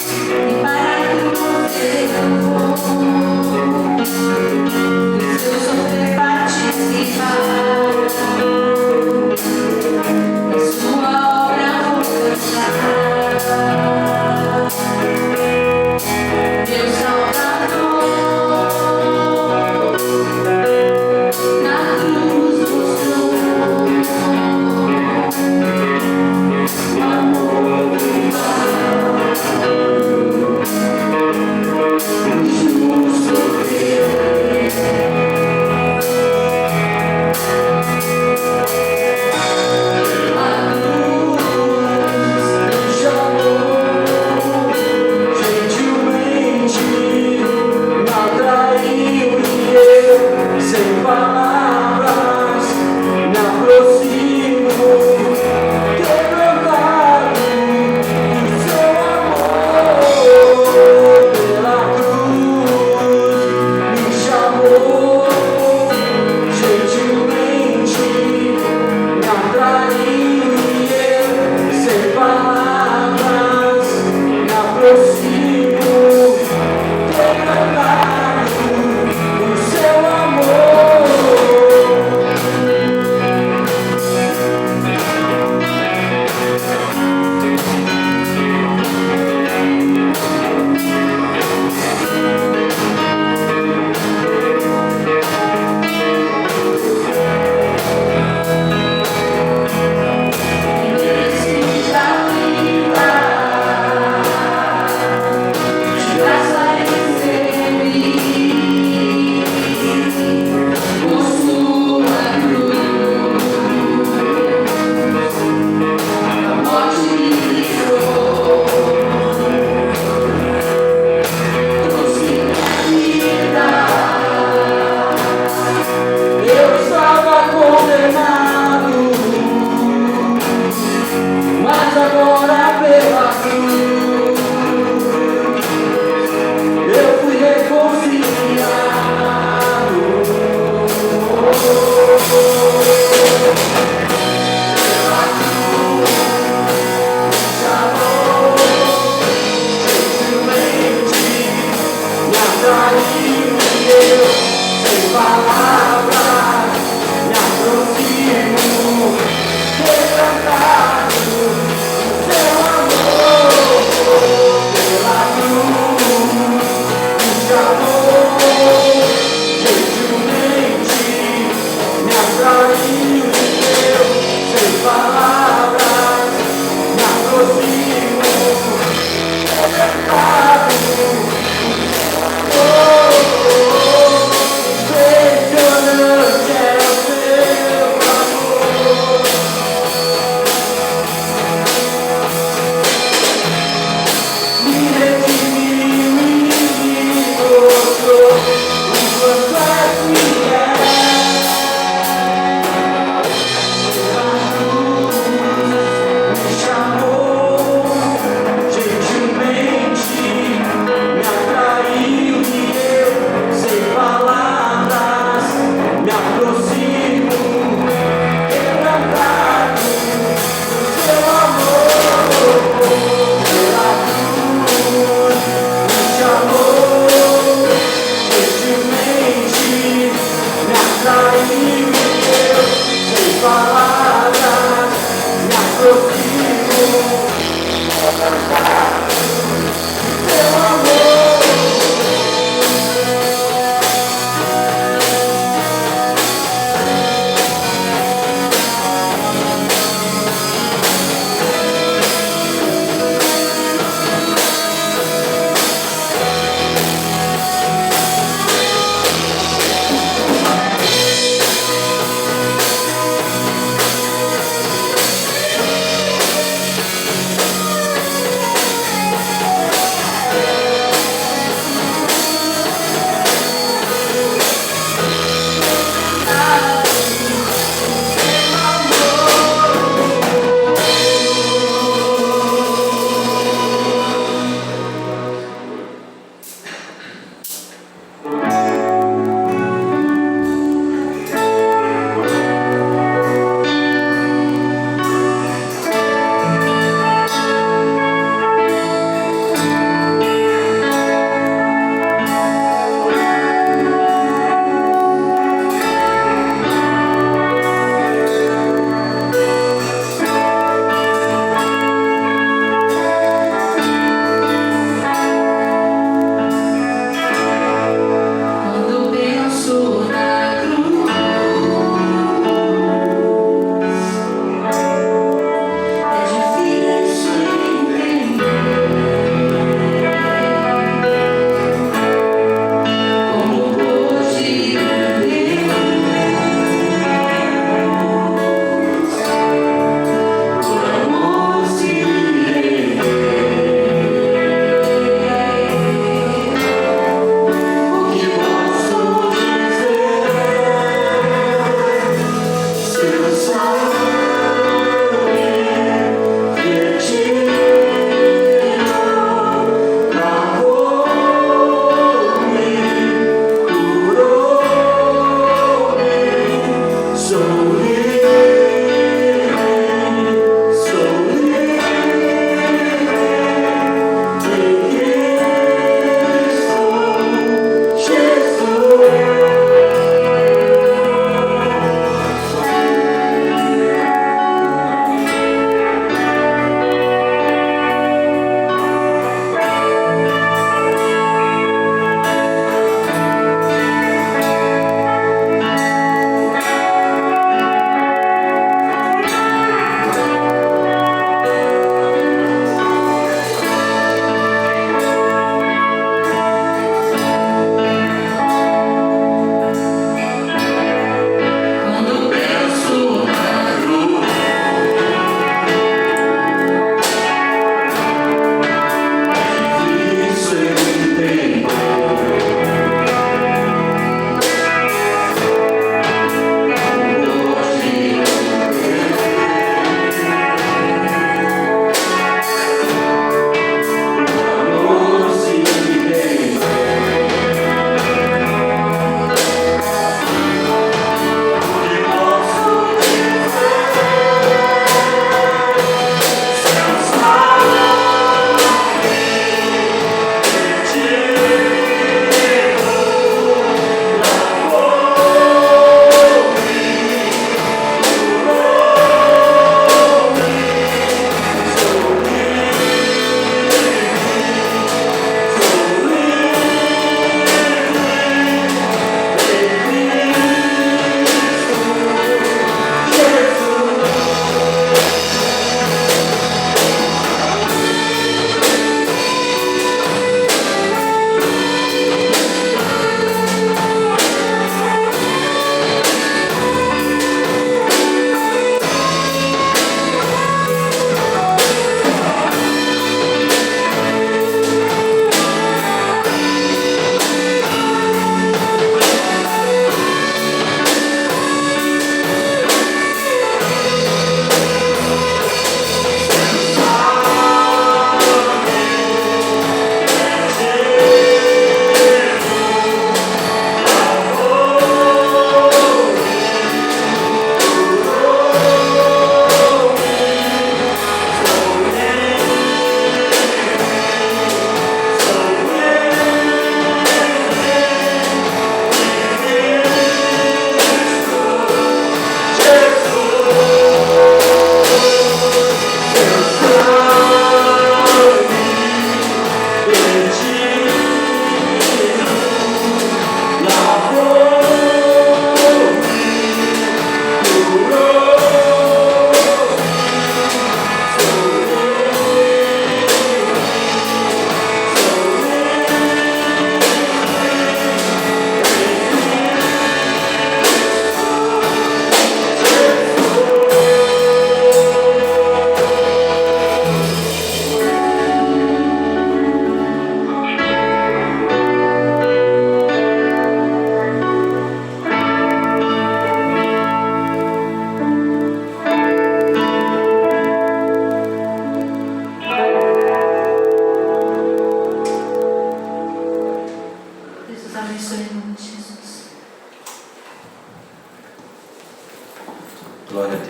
Amor do Pai.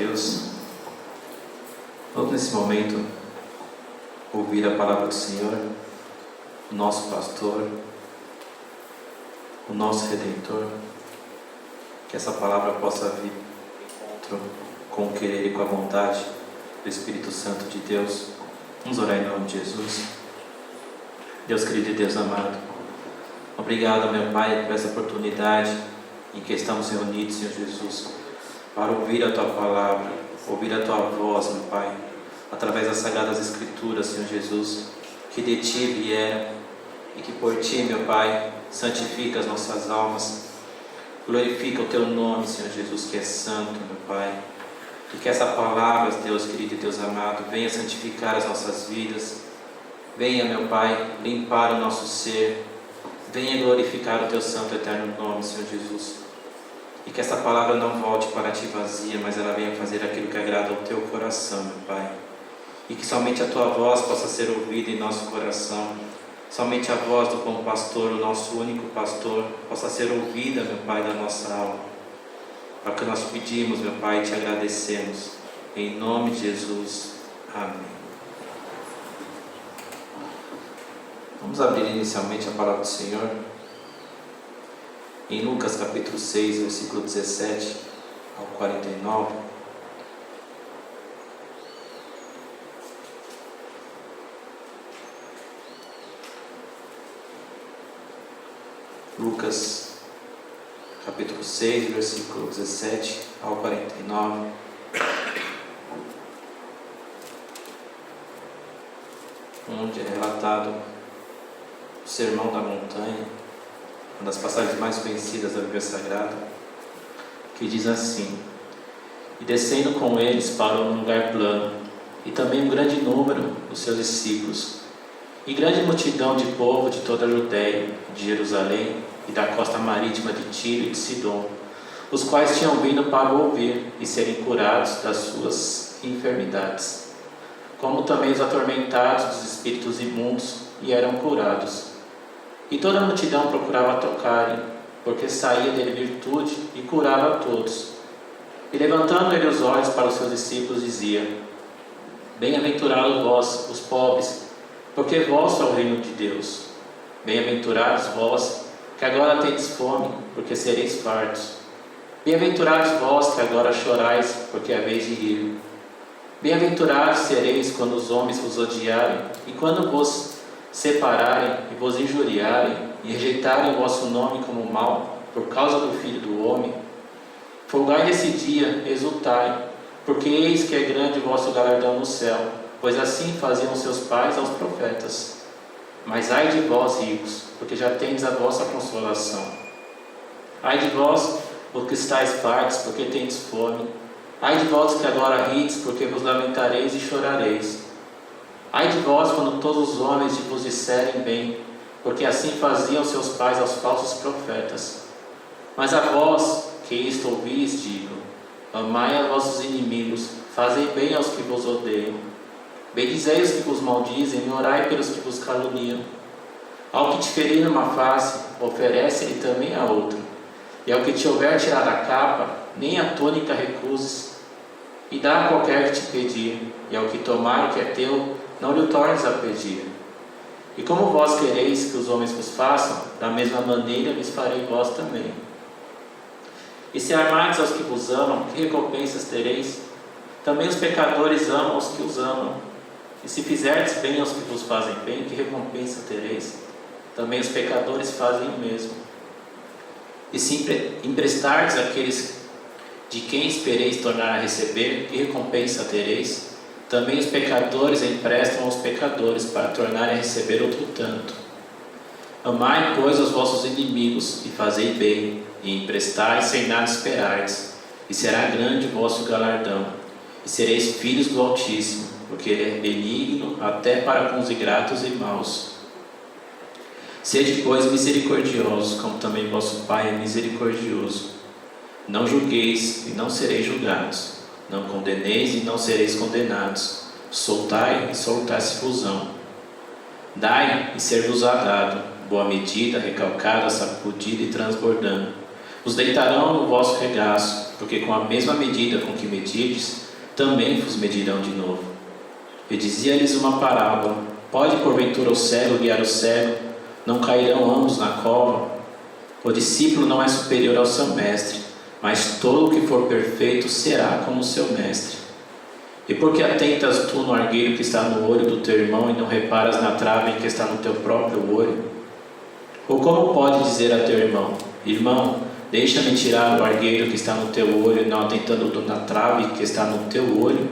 Deus. Vamos nesse momento ouvir a palavra do Senhor, o nosso pastor, o nosso Redentor. Que essa palavra possa vir em encontro com o querer e com a vontade do Espírito Santo de Deus. Vamos orar em nome de Jesus. Deus querido e Deus amado, obrigado, meu Pai, por essa oportunidade em que estamos reunidos, Senhor Jesus, para ouvir a Tua palavra, ouvir a Tua voz, meu Pai, através das Sagradas Escrituras, Senhor Jesus, que de Ti vieram e que por Ti, meu Pai, santifica as nossas almas, glorifica o Teu nome, Senhor Jesus, que é santo, meu Pai, e que essa palavra, Deus querido e Deus amado, venha santificar as nossas vidas, venha, meu Pai, limpar o nosso ser, venha glorificar o Teu santo e eterno nome, Senhor Jesus. E que essa palavra não volte para Ti vazia, mas ela venha fazer aquilo que agrada ao Teu coração, meu Pai. E que somente a Tua voz possa ser ouvida em nosso coração. Somente a voz do bom pastor, o nosso único pastor, possa ser ouvida, meu Pai, da nossa alma. Para que nós pedimos, meu Pai, e Te agradecemos. Em nome de Jesus. Amém. Vamos abrir inicialmente a palavra do Senhor em Lucas capítulo 6, versículo 17 ao 49. Lucas capítulo 6, versículo 17 ao 49. Onde é relatado o Sermão da Montanha, uma das passagens mais conhecidas da Bíblia Sagrada, que diz assim: E descendo com eles parou num lugar plano, e também um grande número dos seus discípulos, e grande multidão de povo de toda a Judéia, de Jerusalém e da costa marítima de Tiro e de Sidom, os quais tinham vindo para o ouvir e serem curados das suas enfermidades, como também os atormentados dos espíritos imundos, e eram curados. E toda a multidão procurava tocar-lhe, porque saía dele virtude e curava a todos. E levantando ele os olhos para os seus discípulos, dizia: Bem-aventurados vós, os pobres, porque vosso é o reino de Deus. Bem-aventurados vós, que agora tendes fome, porque sereis fartos. Bem-aventurados vós, que agora chorais, porque é vez de rir. Bem-aventurados sereis quando os homens vos odiarem, e quando vos separarem e vos injuriarem, e rejeitarem o vosso nome como mal, por causa do Filho do Homem. Folgai nesse dia, exultai, porque eis que é grande o vosso galardão no céu, pois assim faziam seus pais aos profetas. Mas ai de vós, ricos, porque já tendes a vossa consolação. Ai de vós, porque estáis fartos, porque tendes fome. Ai de vós que agora rides, porque vos lamentareis e chorareis. Ai de vós quando todos os homens vos disserem bem, porque assim faziam seus pais aos falsos profetas. Mas a vós, que isto ouvis, digo: amai a vossos inimigos, fazei bem aos que vos odeiam. Bendizei os que vos maldizem e orai pelos que vos caluniam. Ao que te ferir numa face, oferece-lhe também a outra. E ao que te houver tirado a capa, nem a túnica recuses. E dá a qualquer que te pedir, e ao que tomar o que é teu, não lhe o tornes a pedir. E como vós quereis que os homens vos façam, da mesma maneira lhes farei vós também. E se amardes aos que vos amam, que recompensas tereis? Também os pecadores amam os que os amam. E se fizerdes bem aos que vos fazem bem, que recompensa tereis? Também os pecadores fazem o mesmo. E se emprestardes àqueles de quem espereis tornar a receber, que recompensa tereis? Também os pecadores emprestam aos pecadores para tornarem a receber outro tanto. Amai, pois, os vossos inimigos, e fazei bem, e emprestai sem nada esperardes, e será grande o vosso galardão, e sereis filhos do Altíssimo, porque Ele é benigno até para com os ingratos e maus. Sede, pois, misericordiosos, como também vosso Pai é misericordioso. Não julgueis, e não sereis julgados. Não condeneis, e não sereis condenados. Soltai, e soltar-se-vos-ão. Dai, e ser-vos-á dado. Boa medida, recalcada, sacudida e transbordando. Os deitarão no vosso regaço, porque com a mesma medida com que medirdes, também vos medirão de novo. E dizia-lhes uma parábola: pode porventura o cego guiar o cego? Não cairão ambos na cova? O discípulo não é superior ao seu mestre, mas todo o que for perfeito será como o seu mestre. E por que atentas tu no argueiro que está no olho do teu irmão e não reparas na trave que está no teu próprio olho? Ou como pode dizer a teu irmão: irmão, deixa-me tirar o argueiro que está no teu olho, e não atentando na trave que está no teu olho?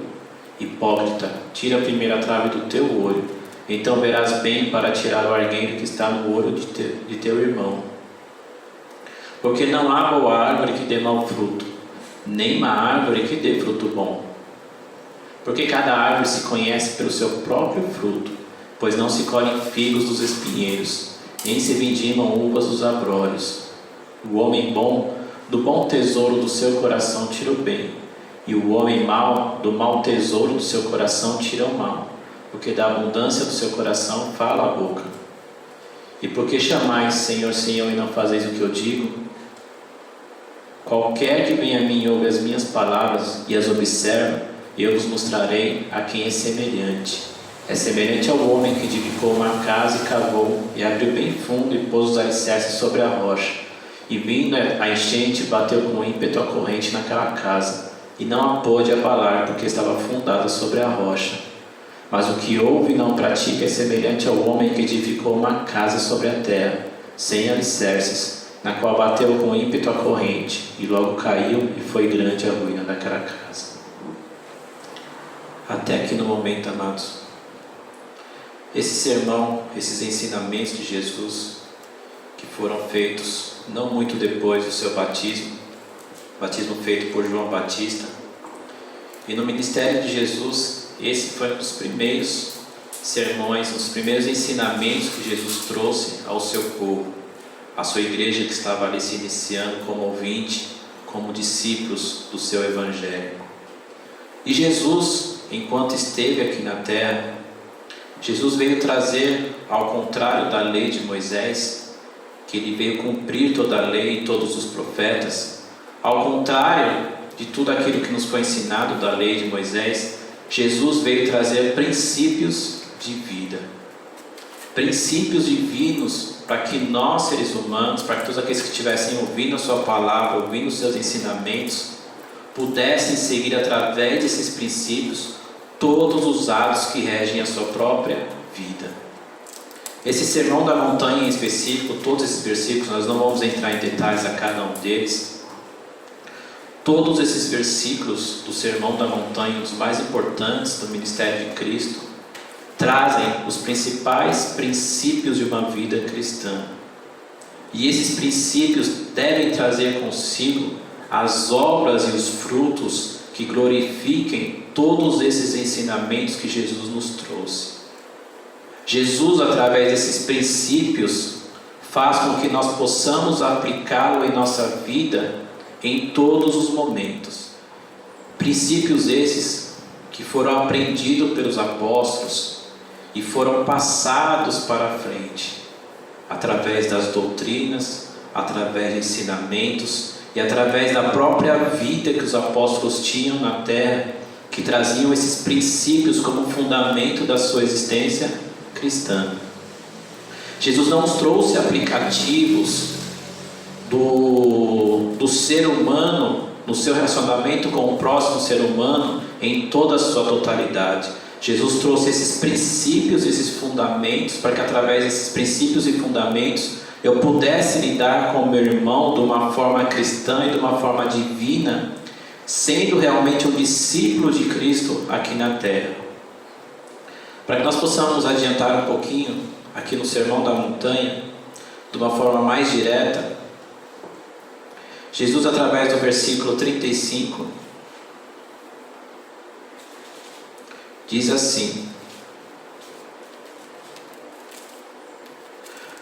Hipócrita, tira primeiro a trave do teu olho, então verás bem para tirar o argueiro que está no olho de teu irmão. Porque não há boa árvore que dê mau fruto, nem má árvore que dê fruto bom. Porque cada árvore se conhece pelo seu próprio fruto, pois não se colhem figos dos espinheiros, nem se vindimam uvas dos abrolhos. O homem bom, do bom tesouro do seu coração tira o bem, e o homem mau, do mau tesouro do seu coração tira o mal, porque da abundância do seu coração fala a boca. E por que chamais Senhor, Senhor, e não fazeis o que eu digo? Qualquer que venha a mim e ouve as minhas palavras e as observa, eu vos mostrarei a quem é semelhante. É semelhante ao homem que edificou uma casa e cavou, e abriu bem fundo e pôs os alicerces sobre a rocha. E vindo a enchente, bateu com ímpeto a corrente naquela casa, e não a pôde abalar, porque estava fundada sobre a rocha. Mas o que ouve e não pratica é semelhante ao homem que edificou uma casa sobre a terra, sem alicerces, na qual bateu com ímpeto a corrente, e logo caiu, e foi grande a ruína daquela casa. Até aqui no momento, amados, esse sermão, esses ensinamentos de Jesus, que foram feitos não muito depois do seu batismo feito por João Batista, e no ministério de Jesus, esse foi um dos primeiros sermões, um dos primeiros ensinamentos que Jesus trouxe ao seu povo, à sua igreja que estava ali se iniciando como ouvinte, como discípulos do seu evangelho. E Jesus, enquanto esteve aqui na terra, Jesus veio trazer, ao contrário da lei de Moisés, que ele veio cumprir toda a lei e todos os profetas, ao contrário de tudo aquilo que nos foi ensinado da lei de Moisés, Jesus veio trazer princípios de vida, princípios divinos, para que nós, seres humanos, para que todos aqueles que estivessem ouvindo a sua palavra, ouvindo os seus ensinamentos, pudessem seguir através desses princípios todos os atos que regem a sua própria vida. Esse sermão da montanha em específico, todos esses versículos, nós não vamos entrar em detalhes a cada um deles. Todos esses versículos do sermão da montanha, os mais importantes do ministério de Cristo, trazem os principais princípios de uma vida cristã. E esses princípios devem trazer consigo as obras e os frutos que glorifiquem todos esses ensinamentos que Jesus nos trouxe. Jesus, através desses princípios, faz com que nós possamos aplicá-lo em nossa vida em todos os momentos. Princípios esses que foram aprendidos pelos apóstolos e foram passados para a frente, através das doutrinas, através de ensinamentos e através da própria vida que os apóstolos tinham na terra, que traziam esses princípios como fundamento da sua existência cristã. Jesus não nos trouxe aplicativos do ser humano, no seu relacionamento com o próximo ser humano, em toda a sua totalidade. Jesus trouxe esses princípios, esses fundamentos, para que através desses princípios e fundamentos eu pudesse lidar com o meu irmão de uma forma cristã e de uma forma divina, sendo realmente um discípulo de Cristo aqui na terra. Para que nós possamos adiantar um pouquinho aqui no Sermão da Montanha, de uma forma mais direta, Jesus, através do versículo 35, diz assim: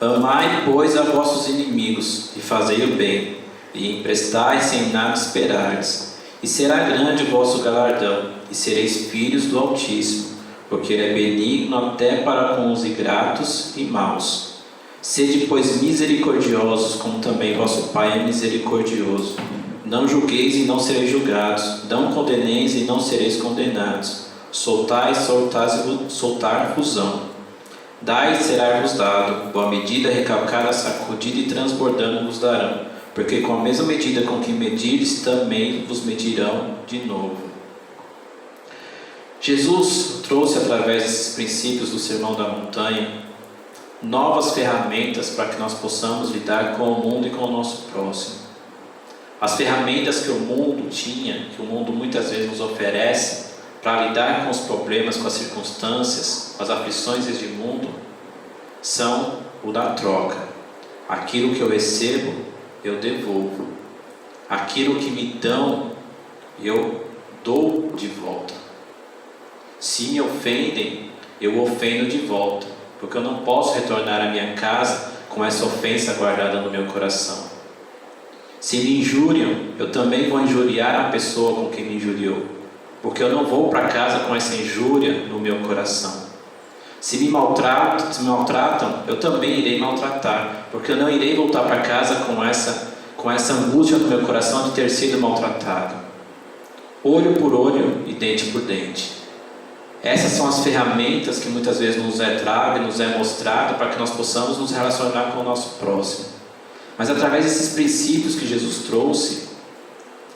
amai, pois, a vossos inimigos, e fazei o bem, e emprestai sem nada esperardes, e será grande o vosso galardão, e sereis filhos do Altíssimo, porque Ele é benigno até para com os ingratos e maus. Sede, pois, misericordiosos, como também vosso Pai é misericordioso. Não julgueis e não sereis julgados. Não condeneis e não sereis condenados. Soltai, soltar-vos-ão. Dai, será-vos dado. Boa medida, recalcada, sacudida e transbordando vos darão. Porque com a mesma medida com que medirdes, também vos medirão de novo. Jesus trouxe, através desses princípios do Sermão da Montanha, novas ferramentas para que nós possamos lidar com o mundo e com o nosso próximo. As ferramentas que o mundo tinha, que o mundo muitas vezes nos oferece para lidar com os problemas, com as circunstâncias, com as aflições deste mundo, são o da troca. Aquilo que eu recebo, eu devolvo. Aquilo que me dão, eu dou de volta. Se me ofendem, eu ofendo de volta, porque eu não posso retornar à minha casa com essa ofensa guardada no meu coração. Se me injuriam, eu também vou injuriar a pessoa com quem me injuriou, porque eu não vou para casa com essa injúria no meu coração. Se me maltratam, eu também irei maltratar, porque eu não irei voltar para casa com essa angústia no meu coração de ter sido maltratado. Olho por olho e dente por dente. Essas são as ferramentas que muitas vezes nos é trago e nos é mostrado para que nós possamos nos relacionar com o nosso próximo. Mas através desses princípios que Jesus trouxe,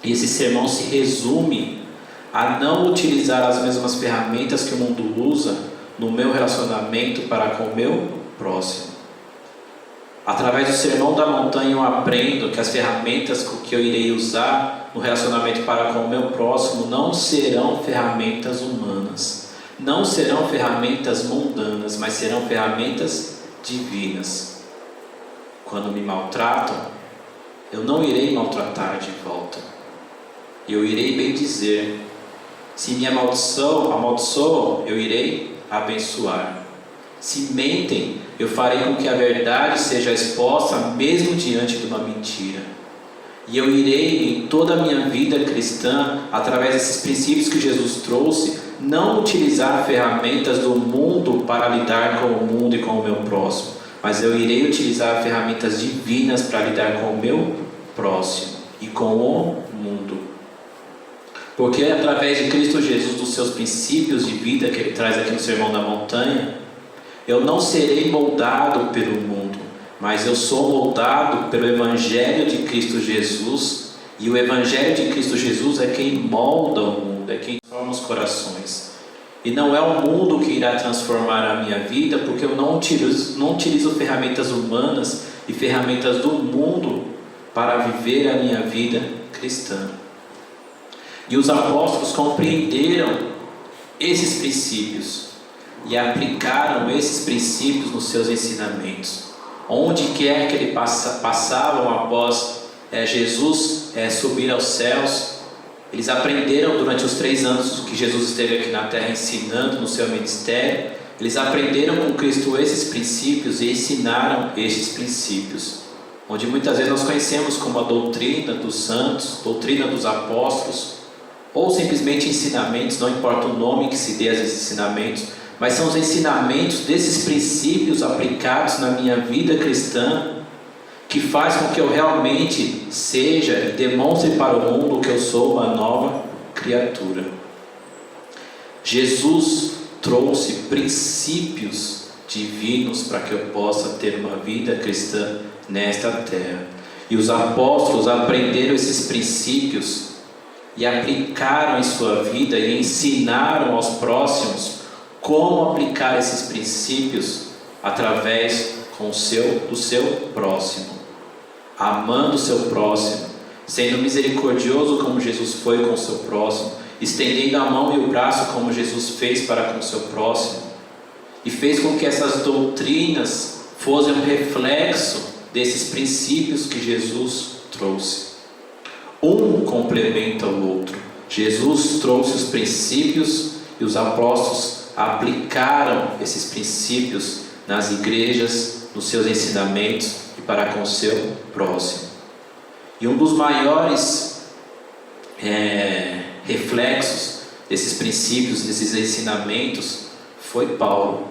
e esse sermão se resume a não utilizar as mesmas ferramentas que o mundo usa no meu relacionamento para com o meu próximo. Através do Sermão da Montanha eu aprendo que as ferramentas que eu irei usar no relacionamento para com o meu próximo não serão ferramentas humanas, não serão ferramentas mundanas, mas serão ferramentas divinas. Quando me maltratam, eu não irei maltratar de volta. Eu irei bendizer. Se me amaldiçoam, eu irei abençoar. Se mentem, eu farei com que a verdade seja exposta mesmo diante de uma mentira. E eu irei, em toda a minha vida cristã, através desses princípios que Jesus trouxe, não utilizar ferramentas do mundo para lidar com o mundo e com o meu próximo, mas eu irei utilizar ferramentas divinas para lidar com o meu próximo e com o mundo. Porque é através de Cristo Jesus, dos seus princípios de vida que Ele traz aqui no Sermão da Montanha, eu não serei moldado pelo mundo, mas eu sou moldado pelo Evangelho de Cristo Jesus, e o Evangelho de Cristo Jesus é quem molda o mundo, é quem transforma os corações. E não é o mundo que irá transformar a minha vida, porque eu não utilizo ferramentas humanas e ferramentas do mundo para viver a minha vida cristã. E os apóstolos compreenderam esses princípios e aplicaram esses princípios nos seus ensinamentos. Onde quer que eles passavam após Jesus subir aos céus, eles aprenderam durante os 3 anos que Jesus esteve aqui na terra ensinando no seu ministério. Eles aprenderam com Cristo esses princípios e ensinaram esses princípios, onde muitas vezes nós conhecemos como a doutrina dos santos, doutrina dos apóstolos, ou simplesmente ensinamentos, não importa o nome que se dê a esses ensinamentos, mas são os ensinamentos desses princípios aplicados na minha vida cristã, que faz com que eu realmente seja e demonstre para o mundo que eu sou uma nova criatura. Jesus trouxe princípios divinos para que eu possa ter uma vida cristã nesta terra. E os apóstolos aprenderam esses princípios e aplicaram em sua vida e ensinaram aos próximos como aplicar esses princípios através do seu próximo. Amando o seu próximo, sendo misericordioso como Jesus foi com o seu próximo, estendendo a mão e o braço como Jesus fez para com o seu próximo, e fez com que essas doutrinas fossem um reflexo desses princípios que Jesus trouxe. Um complementa o outro. Jesus trouxe os princípios e os apóstolos aplicaram esses princípios nas igrejas, nos seus ensinamentos e para com o seu próximo. E um dos maiores reflexos desses princípios, desses ensinamentos, foi Paulo.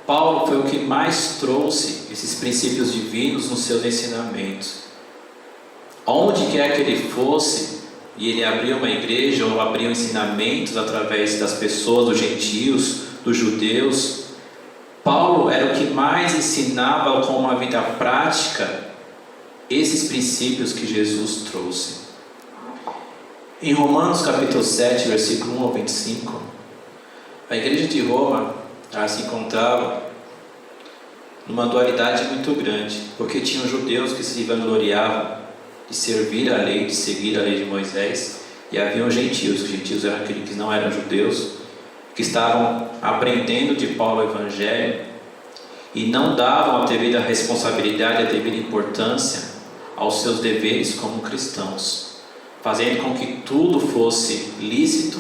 Paulo foi o que mais trouxe esses princípios divinos nos seus ensinamentos. Aonde quer que ele fosse, e ele abria uma igreja ou abria ensinamentos através das pessoas, dos gentios, dos judeus, Paulo era o que mais ensinava com uma vida prática esses princípios que Jesus trouxe. Em Romanos capítulo 7, versículo 1 ao 25, a igreja de Roma se encontrava numa dualidade muito grande, porque tinham judeus que se vangloriavam de servir a lei, de seguir a lei de Moisés, e haviam gentios. Os gentios eram aqueles que não eram judeus, que estavam aprendendo de Paulo o Evangelho e não davam a devida responsabilidade, a devida importância aos seus deveres como cristãos, fazendo com que tudo fosse lícito.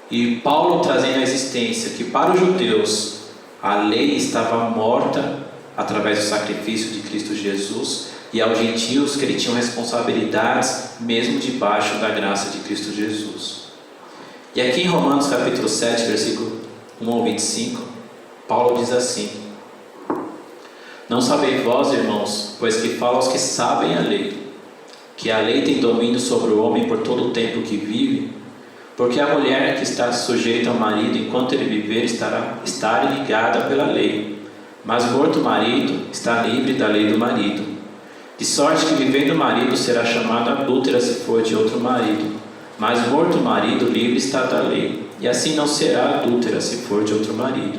E Paulo trazendo a existência que para os judeus a lei estava morta através do sacrifício de Cristo Jesus, e aos gentios que eles tinham responsabilidades mesmo debaixo da graça de Cristo Jesus. E aqui em Romanos capítulo 7, versículo 1 ao 25, Paulo diz assim: Não sabeis vós, irmãos, pois que falo aos que sabem a lei, que a lei tem domínio sobre o homem por todo o tempo que vive, porque a mulher que está sujeita ao marido enquanto ele viver estará ligada pela lei, mas morto o marido está livre da lei do marido. De sorte que vivendo o marido será chamado adúltera se for de outro marido, mas morto o marido livre está da lei, e assim não será adúltera se for de outro marido.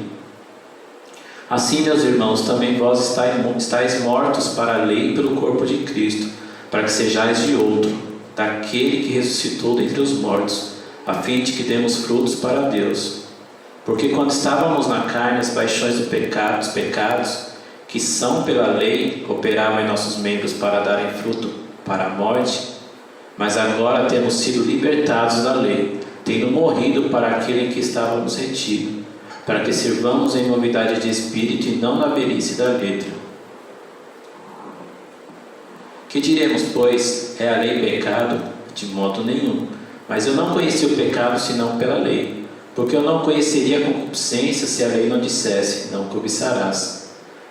Assim, meus irmãos, também vós estáis mortos para a lei pelo corpo de Cristo, para que sejais de outro, daquele que ressuscitou dentre os mortos, a fim de que demos frutos para Deus. Porque quando estávamos na carne, as paixões dos pecados, que são pela lei, operavam em nossos membros para darem fruto para a morte, mas agora temos sido libertados da lei, tendo morrido para aquele em que estávamos retidos, para que sirvamos em novidade de espírito e não na velhice da letra. Que diremos, pois, é a lei pecado? De modo nenhum. Mas eu não conheci o pecado senão pela lei, porque eu não conheceria a concupiscência se a lei não dissesse, não cobiçarás.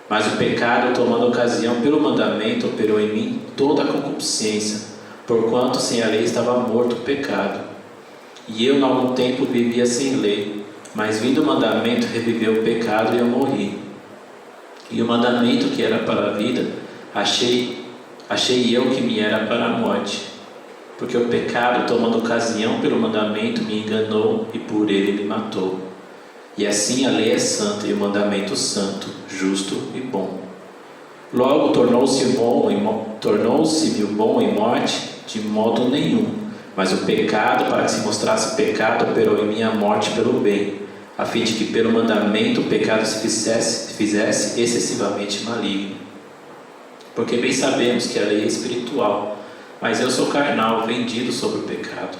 Mas o pecado, tomando ocasião pelo mandamento, operou em mim toda a concupiscência, porquanto sem a lei estava morto o pecado. E eu, em algum tempo, vivia sem lei, mas vindo o mandamento, reviveu o pecado e eu morri. E o mandamento que era para a vida, achei eu que me era para a morte. Porque o pecado, tomando ocasião pelo mandamento, me enganou e por ele me matou. E assim a lei é santa e o mandamento santo, justo e bom. Logo tornou-se-me o bom em morte? De modo nenhum. Mas o pecado, para que se mostrasse pecado, operou em mim a morte pelo bem, a fim de que pelo mandamento o pecado se fizesse excessivamente maligno. Porque bem sabemos que a lei é espiritual, mas eu sou carnal, vendido sobre o pecado.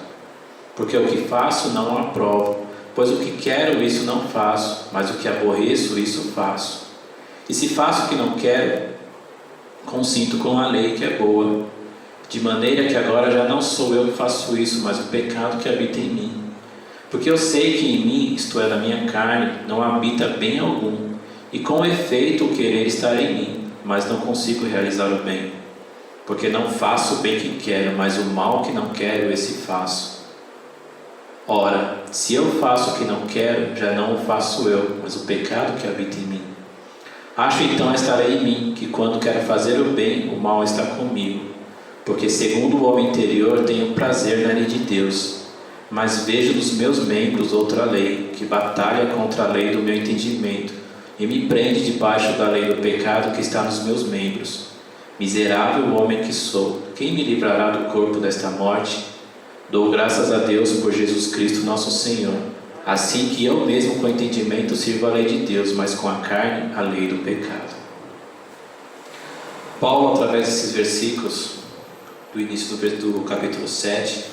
Porque o que faço não aprovo, pois o que quero isso não faço, mas o que aborreço isso faço. E se faço o que não quero, consinto com a lei que é boa, de maneira que agora já não sou eu que faço isso, mas o pecado que habita em mim. Porque eu sei que em mim, isto é, na minha carne, não habita bem algum, e com efeito o querer está em mim, mas não consigo realizar o bem. Porque não faço o bem que quero, mas o mal que não quero, esse faço. Ora, se eu faço o que não quero, já não o faço eu, mas o pecado que habita em mim. Acho então esta lei em mim, que quando quero fazer o bem, o mal está comigo. Porque segundo o homem interior tenho prazer na lei de Deus, mas vejo nos meus membros outra lei, que batalha contra a lei do meu entendimento, e me prende debaixo da lei do pecado que está nos meus membros. Miserável homem que sou, quem me livrará do corpo desta morte? Dou graças a Deus por Jesus Cristo nosso Senhor, assim que eu mesmo com entendimento sirvo a lei de Deus, mas com a carne a lei do pecado. Paulo, através desses versículos do início do capítulo 7,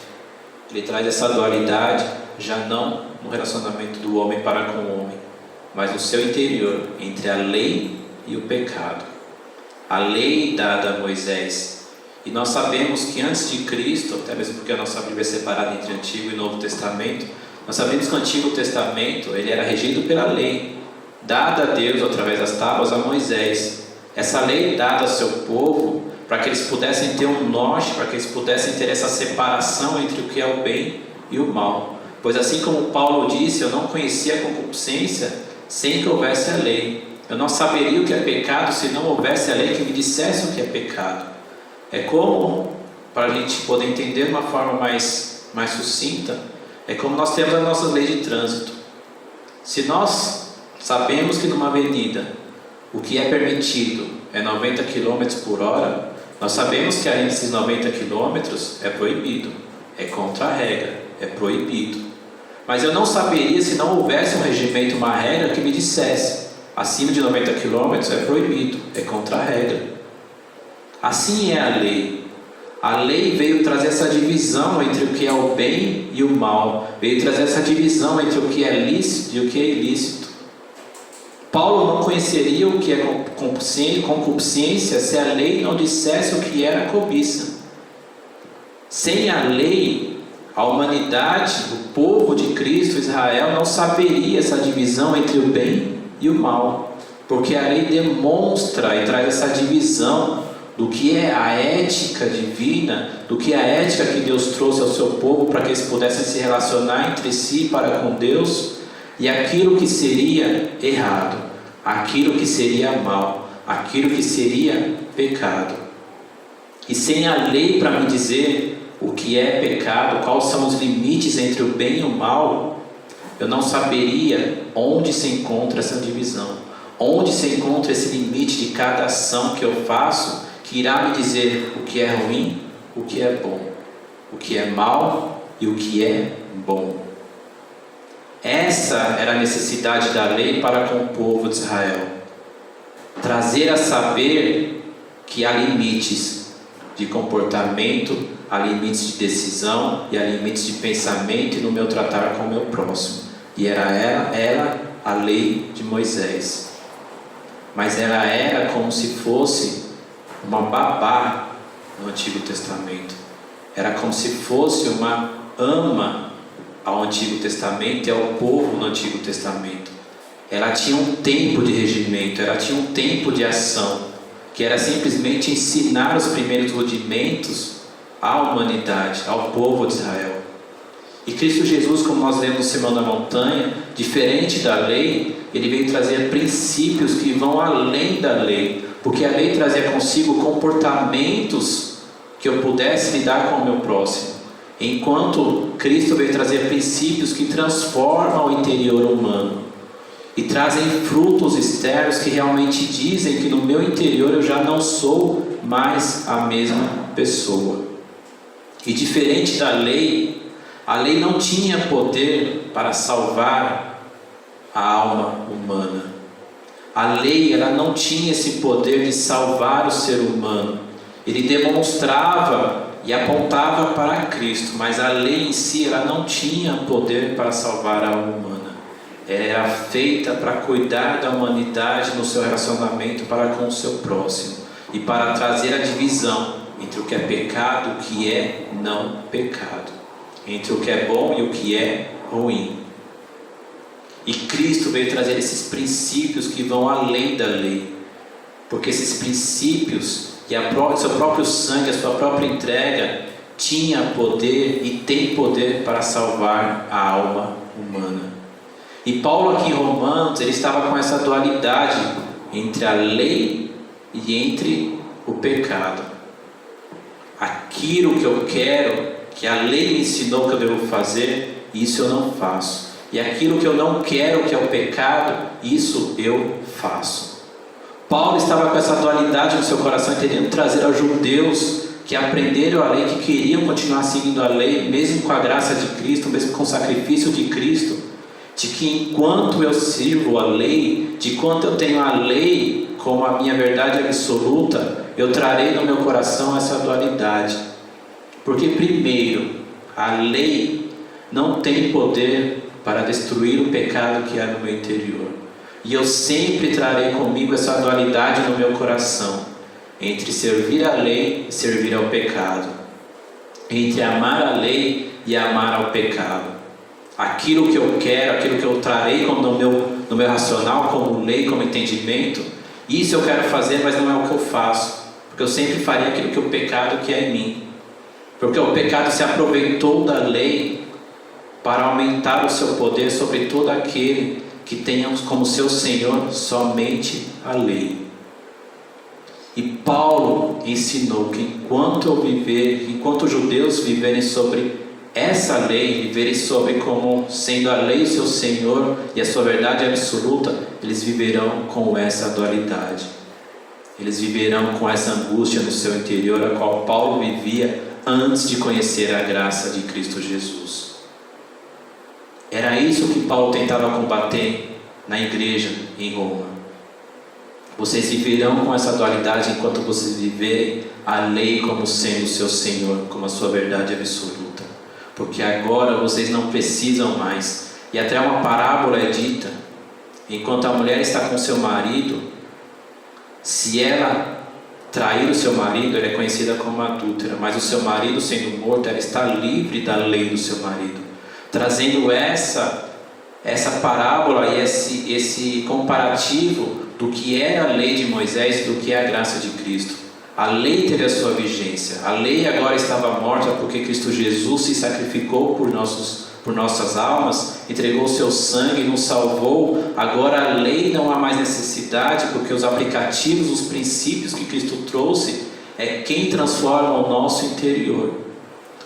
ele traz essa dualidade, já não no relacionamento do homem para com o homem, mas no seu interior, entre a lei e o pecado. A lei dada a Moisés. E nós sabemos que antes de Cristo, até mesmo porque a nossa Bíblia é separada entre Antigo e Novo Testamento, nós sabemos que o Antigo Testamento ele era regido pela lei, dada a Deus através das tábuas a Moisés. Essa lei dada ao seu povo para que eles pudessem ter um norte, para que eles pudessem ter essa separação entre o que é o bem e o mal. Pois assim como Paulo disse, eu não conhecia a concupiscência sem que houvesse a lei. Eu não saberia o que é pecado se não houvesse a lei que me dissesse o que é pecado. É como, para a gente poder entender de uma forma mais sucinta, é como nós temos a nossa lei de trânsito. Se nós sabemos que numa avenida o que é permitido é 90 km por hora, nós sabemos que além desses 90 km é proibido, é contra a regra, é proibido. Mas eu não saberia se não houvesse um regimento, uma regra que me dissesse: acima de 90 km é proibido, é contra a regra. Assim é a lei. A lei veio trazer essa divisão entre o que é o bem e o mal. Veio trazer essa divisão entre o que é lícito e o que é ilícito. Paulo não conheceria o que é concupiscência se a lei não dissesse o que era cobiça. Sem a lei, a humanidade, o povo de Cristo, Israel, não saberia essa divisão entre o bem e o mal. Porque a lei demonstra e traz essa divisão do que é a ética divina, do que é a ética que Deus trouxe ao seu povo para que eles pudessem se relacionar entre si para com Deus, e aquilo que seria errado, aquilo que seria mal, aquilo que seria pecado. E sem a lei para me dizer o que é pecado, quais são os limites entre o bem e o mal, eu não saberia onde se encontra essa divisão, onde se encontra esse limite de cada ação que eu faço, que irá me dizer o que é ruim, o que é bom, o que é mal e o que é bom. Essa era a necessidade da lei para com o povo de Israel. Trazer a saber que há limites de comportamento, há limites de decisão e há limites de pensamento no meu tratar com o meu próximo. E era a lei de Moisés. Mas ela era como se fosse uma babá no Antigo Testamento. Era como se fosse uma ama ao Antigo Testamento e ao povo no Antigo Testamento. Ela tinha um tempo de regimento, ela tinha um tempo de ação, que era simplesmente ensinar os primeiros rudimentos à humanidade, ao povo de Israel. E Cristo Jesus, como nós lemos no Sermão da Montanha, diferente da lei, ele veio trazer princípios que vão além da lei, porque a lei trazia consigo comportamentos que eu pudesse lidar com o meu próximo, enquanto Cristo veio trazer princípios que transformam o interior humano e trazem frutos externos que realmente dizem que no meu interior eu já não sou mais a mesma pessoa. E diferente da lei, a lei não tinha poder para salvar a alma humana. A lei, ela não tinha esse poder de salvar o ser humano. Ele demonstrava e apontava para Cristo, mas a lei em si, ela não tinha poder para salvar a alma humana. Ela era feita para cuidar da humanidade no seu relacionamento para com o seu próximo e para trazer a divisão entre o que é pecado e o que é não pecado, entre o que é bom e o que é ruim. E Cristo veio trazer esses princípios que vão além da lei, porque esses princípios e o seu próprio sangue, a sua própria entrega tinha poder e tem poder para salvar a alma humana. E Paulo aqui em Romanos, ele estava com essa dualidade entre a lei e entre o pecado. Aquilo que eu quero, que a lei me ensinou que eu devo fazer, isso eu não faço. E aquilo que eu não quero, que é o pecado, isso eu faço. Paulo estava com essa dualidade no seu coração, querendo trazer aos judeus que aprenderam a lei, que queriam continuar seguindo a lei, mesmo com a graça de Cristo, mesmo com o sacrifício de Cristo, de que enquanto eu sirvo a lei, de quanto eu tenho a lei como a minha verdade absoluta, eu trarei no meu coração essa dualidade. Porque primeiro, a lei não tem poder para destruir o pecado que há no meu interior. E eu sempre trarei comigo essa dualidade no meu coração, entre servir a lei e servir ao pecado, entre amar a lei e amar ao pecado. Aquilo que eu quero, aquilo que eu trarei como no meu racional, como lei, como entendimento, isso eu quero fazer, mas não é o que eu faço, porque eu sempre faria aquilo que o pecado quer em mim, porque o pecado se aproveitou da lei para aumentar o seu poder sobre todo aquele que tenha como seu Senhor somente a lei. E Paulo ensinou que enquanto os judeus viverem sobre essa lei, viverem sobre como sendo a lei o seu Senhor e a sua verdade absoluta, eles viverão com essa dualidade. Eles viverão com essa angústia no seu interior, a qual Paulo vivia antes de conhecer a graça de Cristo Jesus. Era isso que Paulo tentava combater na igreja em Roma. Vocês viverão com essa dualidade enquanto vocês viverem a lei como sendo o seu Senhor, como a sua verdade absoluta. Porque agora vocês não precisam mais. E até uma parábola é dita: enquanto a mulher está com seu marido, se ela trair o seu marido, ela é conhecida como adúltera, mas o seu marido sendo morto, ela está livre da lei do seu marido. Trazendo essa parábola e esse comparativo do que era a lei de Moisés e do que é a graça de Cristo. A lei teve a sua vigência. A lei agora estava morta porque Cristo Jesus se sacrificou por nossas almas, entregou o seu sangue, nos salvou. Agora a lei não há mais necessidade, porque os aplicativos, os princípios que Cristo trouxe é quem transforma o nosso interior,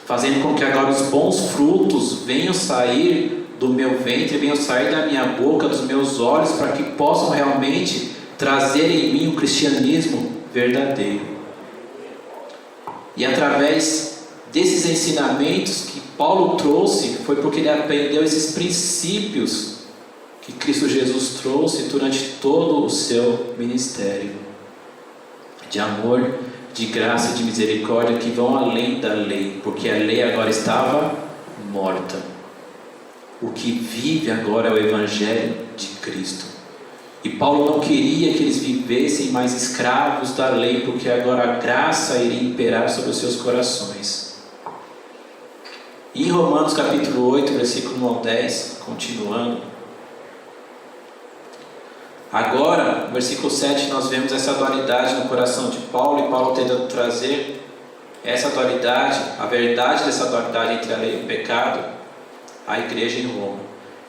fazendo com que agora os bons frutos venham sair do meu ventre, venham sair da minha boca, dos meus olhos, para que possam realmente trazer em mim o cristianismo verdadeiro. E através desses ensinamentos que Paulo trouxe, foi porque ele aprendeu esses princípios que Cristo Jesus trouxe durante todo o seu ministério, de amor, de graça e de misericórdia, que vão além da lei, porque a lei agora estava morta. O que vive agora é o Evangelho de Cristo. E Paulo não queria que eles vivessem mais escravos da lei, porque agora a graça iria imperar sobre os seus corações. E em Romanos capítulo 8, versículo 1 ao 10, continuando. Agora, no versículo 7, nós vemos essa dualidade no coração de Paulo, e Paulo tentando trazer essa dualidade, a verdade dessa dualidade entre a lei e o pecado, à igreja em Roma.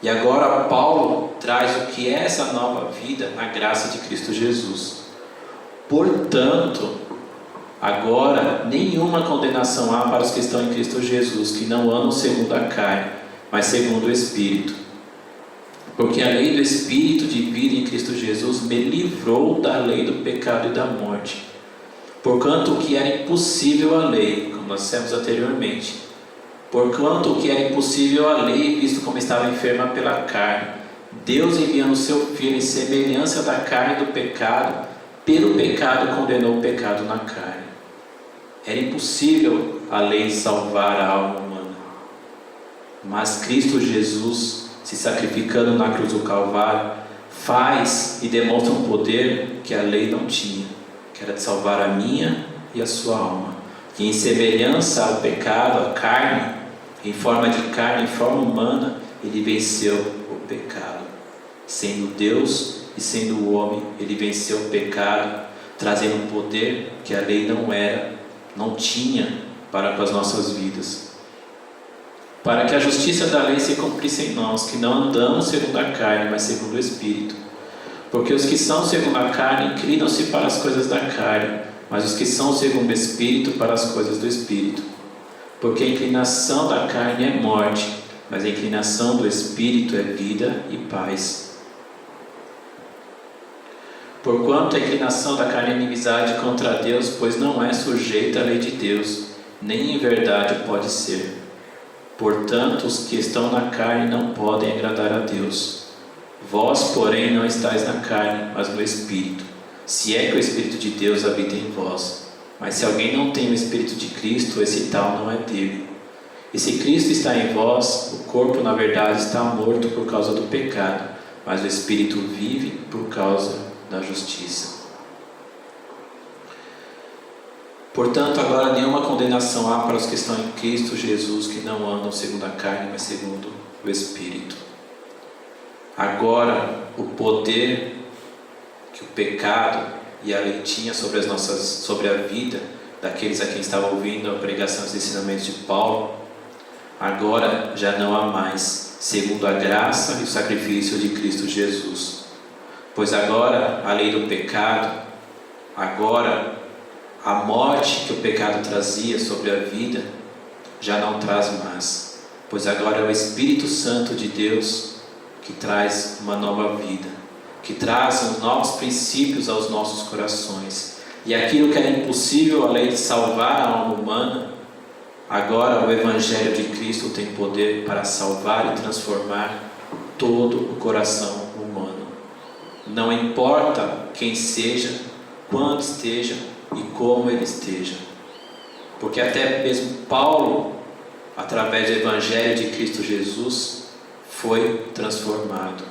E agora Paulo traz o que é essa nova vida na graça de Cristo Jesus. Portanto, agora nenhuma condenação há para os que estão em Cristo Jesus, que não andam segundo a carne, mas segundo o Espírito. Porque a lei do Espírito de vida em Cristo Jesus me livrou da lei do pecado e da morte. Porquanto o que era impossível à lei, como nós dissemos anteriormente, porquanto o que era impossível à lei, visto como estava enferma pela carne, Deus, enviando o seu Filho em semelhança da carne do pecado, pelo pecado condenou o pecado na carne. Era impossível a lei salvar a alma humana, mas Cristo Jesus, se sacrificando na cruz do Calvário, faz e demonstra um poder que a lei não tinha, que era de salvar a minha e a sua alma. Que em semelhança ao pecado, a carne, em forma de carne, em forma humana, ele venceu o pecado. Sendo Deus e sendo o homem, ele venceu o pecado, trazendo um poder que a lei não tinha para com as nossas vidas. Para que a justiça da lei se cumprisse em nós, que não andamos segundo a carne, mas segundo o Espírito. Porque os que são segundo a carne inclinam-se para as coisas da carne, mas os que são segundo o Espírito para as coisas do Espírito. Porque a inclinação da carne é morte, mas a inclinação do Espírito é vida e paz. Porquanto a inclinação da carne é inimizade contra Deus, pois não é sujeita à lei de Deus, nem em verdade pode ser. Portanto, os que estão na carne não podem agradar a Deus. Vós, porém, não estáis na carne, mas no Espírito, se é que o Espírito de Deus habita em vós. Mas se alguém não tem o Espírito de Cristo, esse tal não é dele. E se Cristo está em vós, o corpo na verdade está morto por causa do pecado, mas o Espírito vive por causa da justiça. Portanto, agora nenhuma condenação há para os que estão em Cristo Jesus, que não andam segundo a carne, mas segundo o Espírito. Agora, o poder que o pecado e a lei tinha sobre a vida daqueles a quem estavam ouvindo a pregação e os ensinamentos de Paulo, agora já não há mais, segundo a graça e o sacrifício de Cristo Jesus. Pois agora a lei do pecado, agora a morte que o pecado trazia sobre a vida, já não traz mais. Pois agora é o Espírito Santo de Deus que traz uma nova vida, que traz os novos princípios aos nossos corações. E aquilo que era impossível a lei de salvar a alma humana, agora o Evangelho de Cristo tem poder para salvar e transformar todo o coração humano. Não importa quem seja, quando esteja e como ele esteja. Porque até mesmo Paulo, através do Evangelho de Cristo Jesus, foi transformado.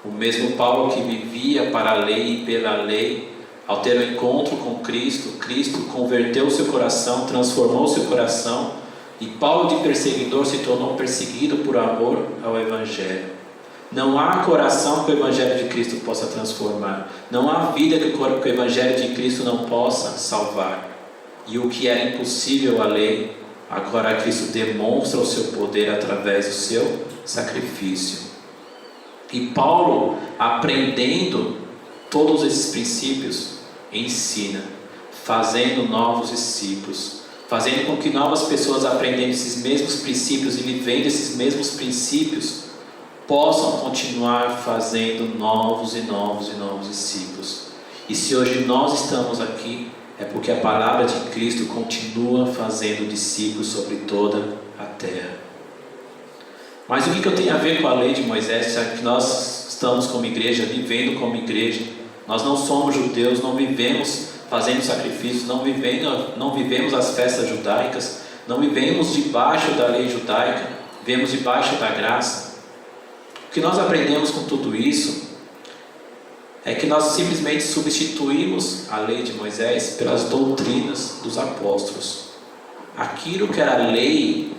O mesmo Paulo que vivia para a lei e pela lei, ao ter um encontro com Cristo, Cristo converteu o seu coração, transformou o seu coração, e Paulo de perseguidor se tornou perseguido por amor ao Evangelho. Não há coração que o Evangelho de Cristo possa transformar. Não há vida que o Evangelho de Cristo não possa salvar. E o que era impossível à lei, agora Cristo demonstra o seu poder através do seu sacrifício. E Paulo, aprendendo todos esses princípios, ensina, fazendo novos discípulos, fazendo com que novas pessoas aprendendo esses mesmos princípios e vivendo esses mesmos princípios, possam continuar fazendo novos e novos e novos discípulos. E se hoje nós estamos aqui, é porque a palavra de Cristo continua fazendo discípulos sobre toda a terra. Mas o que eu tenho a ver com a lei de Moisés, já que nós estamos como igreja, vivendo como igreja? Nós não somos judeus, não vivemos fazendo sacrifícios, não vivemos as festas judaicas, não vivemos debaixo da lei judaica, vivemos debaixo da graça. O que nós aprendemos com tudo isso é que nós simplesmente substituímos a lei de Moisés pelas doutrinas dos apóstolos. Aquilo que era a lei,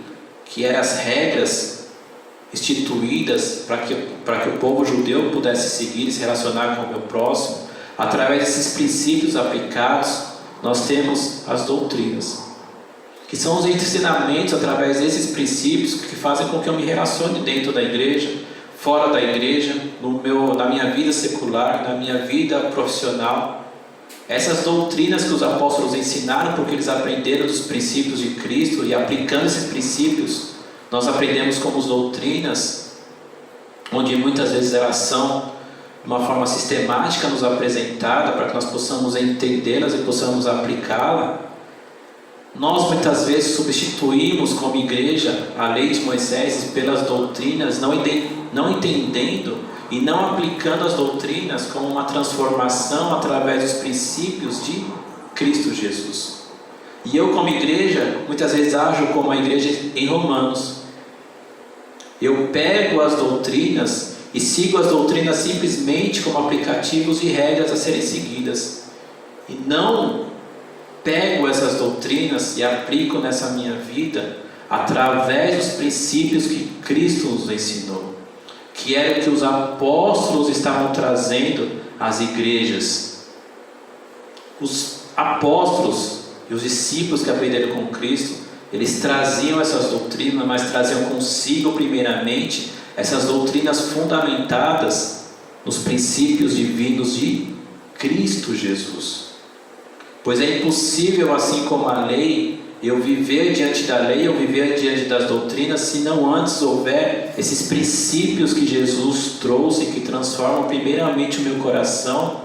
que eram as regras instituídas para que o povo judeu pudesse seguir e se relacionar com o meu próximo, através desses princípios aplicados, nós temos as doutrinas, que são os ensinamentos através desses princípios que fazem com que eu me relacione dentro da igreja, fora da igreja, na minha vida secular, na minha vida profissional. Essas doutrinas que os apóstolos ensinaram, porque eles aprenderam dos princípios de Cristo, e aplicando esses princípios, nós aprendemos como doutrinas, onde muitas vezes elas são de uma forma sistemática nos apresentada, para que nós possamos entendê-las e possamos aplicá-la. Nós muitas vezes substituímos como igreja a lei de Moisés pelas doutrinas, não entendendo e não aplicando as doutrinas como uma transformação através dos princípios de Cristo Jesus. E eu como igreja, muitas vezes ajo como a igreja em Romanos. Eu pego as doutrinas e sigo as doutrinas simplesmente como aplicativos e regras a serem seguidas. E não pego essas doutrinas e aplico nessa minha vida através dos princípios que Cristo nos ensinou, que era o que os apóstolos estavam trazendo às igrejas. Os apóstolos e os discípulos que aprenderam com Cristo, eles traziam essas doutrinas, mas traziam consigo primeiramente essas doutrinas fundamentadas nos princípios divinos de Cristo Jesus. Pois é impossível, assim como a lei, eu viver diante da lei, eu viver diante das doutrinas, se não antes houver esses princípios que Jesus trouxe, que transformam primeiramente o meu coração,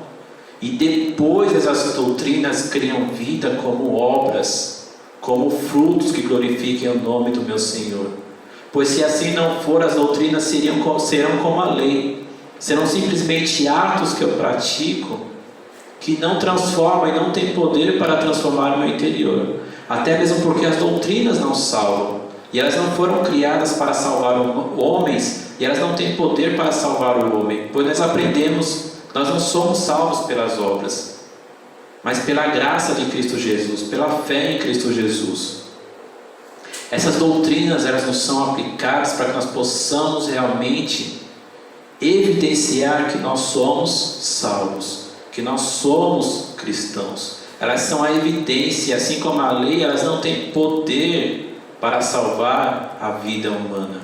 e depois essas doutrinas criam vida como obras, como frutos que glorifiquem o nome do meu Senhor. Pois se assim não for, as doutrinas serão como a lei, serão simplesmente atos que eu pratico, que não transformam e não têm poder para transformar o meu interior. Até mesmo porque as doutrinas não salvam, e elas não foram criadas para salvar homens, e elas não têm poder para salvar o homem, pois nós aprendemos, nós não somos salvos pelas obras, mas pela graça de Cristo Jesus, pela fé em Cristo Jesus. Essas doutrinas, elas nos são aplicadas para que nós possamos realmente evidenciar que nós somos salvos, que nós somos cristãos. Elas são a evidência, assim como a lei, elas não têm poder para salvar a vida humana.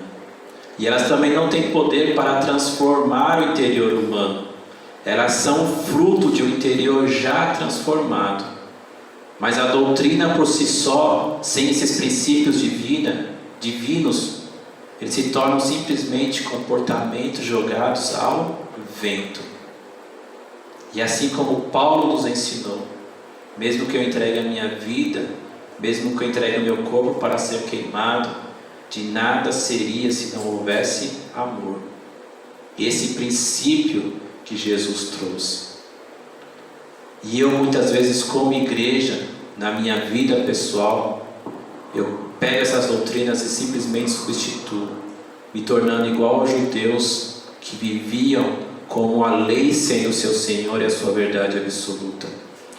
E elas também não têm poder para transformar o interior humano. Elas são fruto de um interior já transformado. Mas a doutrina por si só, sem esses princípios de vida divinos, eles se tornam simplesmente comportamentos jogados ao vento. E assim como Paulo nos ensinou, mesmo que eu entregue a minha vida, mesmo que eu entregue o meu corpo para ser queimado, de nada seria se não houvesse amor. Esse princípio que Jesus trouxe. E eu muitas vezes, como igreja, na minha vida pessoal, eu pego essas doutrinas e simplesmente substituo, me tornando igual aos judeus que viviam como a lei sendo o seu Senhor e a sua verdade absoluta.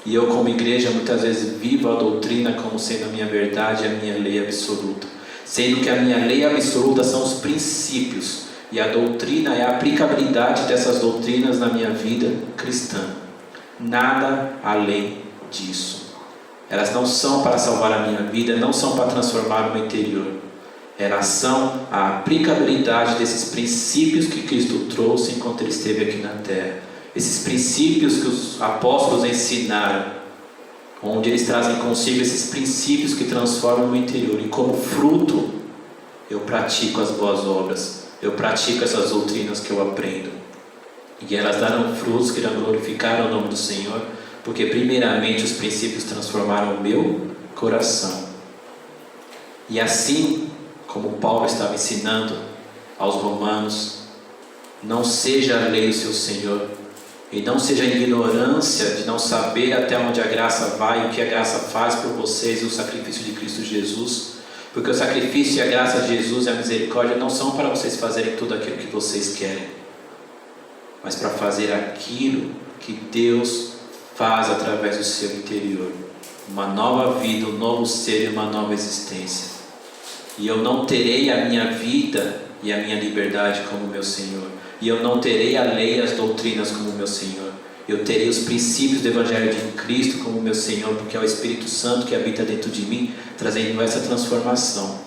E eu, como igreja, muitas vezes vivo a doutrina como sendo a minha verdade e a minha lei absoluta, sendo que a minha lei absoluta são os princípios e a doutrina é a aplicabilidade dessas doutrinas na minha vida cristã. Nada além disso. Elas não são para salvar a minha vida, não são para transformar o meu interior. Elas são a aplicabilidade desses princípios que Cristo trouxe enquanto Ele esteve aqui na terra. Esses princípios que os apóstolos ensinaram, onde eles trazem consigo esses princípios que transformam o meu interior. E como fruto, eu pratico as boas obras. Eu pratico essas doutrinas que eu aprendo. E elas darão frutos que irão glorificar o nome do Senhor, porque primeiramente os princípios transformaram o meu coração. E assim, como Paulo estava ensinando aos romanos, não seja a lei o seu Senhor, e não seja a ignorância de não saber até onde a graça vai, o que a graça faz por vocês e o sacrifício de Cristo Jesus, porque o sacrifício e a graça de Jesus e a misericórdia não são para vocês fazerem tudo aquilo que vocês querem, mas para fazer aquilo que Deus faz através do seu interior, uma nova vida, um novo ser e uma nova existência. E eu não terei a minha vida e a minha liberdade como meu Senhor, e eu não terei a lei e as doutrinas como meu Senhor. Eu terei os princípios do Evangelho de Cristo como meu Senhor, porque é o Espírito Santo que habita dentro de mim, trazendo essa transformação.